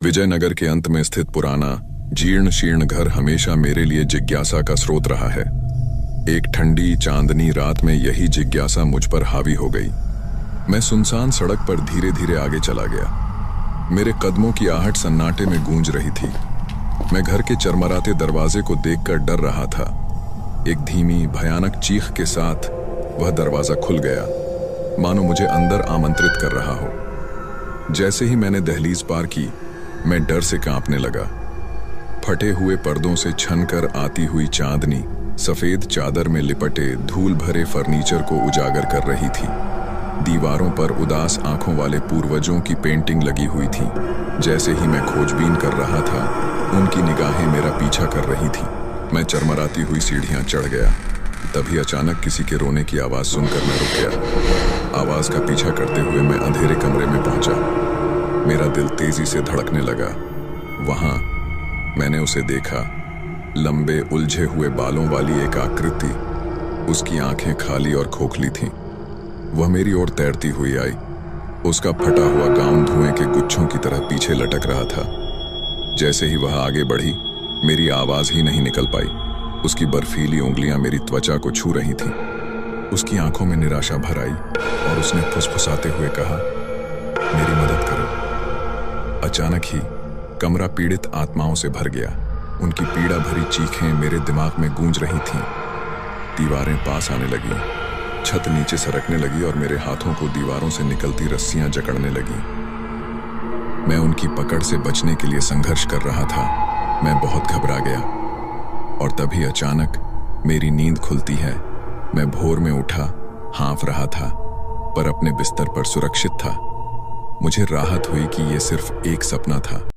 विजयनगर के अंत में स्थित पुराना जीर्ण शीर्ण घर हमेशा मेरे लिए जिज्ञासा का स्रोत रहा है। एक ठंडी चांदनी रात में यही जिज्ञासा मुझ पर हावी हो गई। मैं सुनसान सड़क पर धीरे धीरे आगे चला गया। मेरे कदमों की आहट सन्नाटे में गूंज रही थी। मैं घर के चरमराते दरवाजे को देखकर डर रहा था। एक धीमी भयानक चीख के साथ वह दरवाजा खुल गया, मानो मुझे अंदर आमंत्रित कर रहा हो। जैसे ही मैंने दहलीज पार की, मैं डर से कांपने लगा। फटे हुए पर्दों से छनकर आती हुई चांदनी सफेद चादर में लिपटे धूल भरे फर्नीचर को उजागर कर रही थी। दीवारों पर उदास आंखों वाले पूर्वजों की पेंटिंग लगी हुई थी। जैसे ही मैं खोजबीन कर रहा था, उनकी निगाहें मेरा पीछा कर रही थी। मैं चरमराती हुई सीढ़ियां चढ़ गया। तभी अचानक किसी के रोने की आवाज सुनकर मैं रुक गया। आवाज का पीछा करते हुए मैं अंधेरे कमरे में पहुंचा। मेरा दिल तेजी से धड़कने लगा। वहां मैंने उसे देखा। लंबे उलझे हुए बालों वाली एक आकृति। उसकी आंखें खाली और खोखली थीं। वह मेरी ओर तैरती हुई आई। उसका फटा हुआ गाउन धुएं के गुच्छों की तरह पीछे लटक रहा था। जैसे ही वह आगे बढ़ी, मेरी आवाज ही नहीं निकल पाई। उसकी बर्फीली उंगलियां मेरी त्वचा को छू रही थीं। उसकी आंखों में निराशा भर आई और उसने फुसफुसाते हुए कहा, मेरी मदद करो। अचानक ही कमरा पीड़ित आत्माओं से भर गया। उनकी पीड़ा भरी चीखें मेरे दिमाग में गूंज रही थीं। दीवारें पास आने लगी, छत नीचे सरकने लगी और मेरे हाथों को दीवारों से निकलती रस्सियां जकड़ने लगी। मैं उनकी पकड़ से बचने के लिए संघर्ष कर रहा था। मैं बहुत घबरा गया और तभी अचानक मेरी नींद खुलती है। मैं भोर में उठा, हाँफ रहा था, पर अपने बिस्तर पर सुरक्षित था। मुझे राहत हुई कि यह सिर्फ एक सपना था।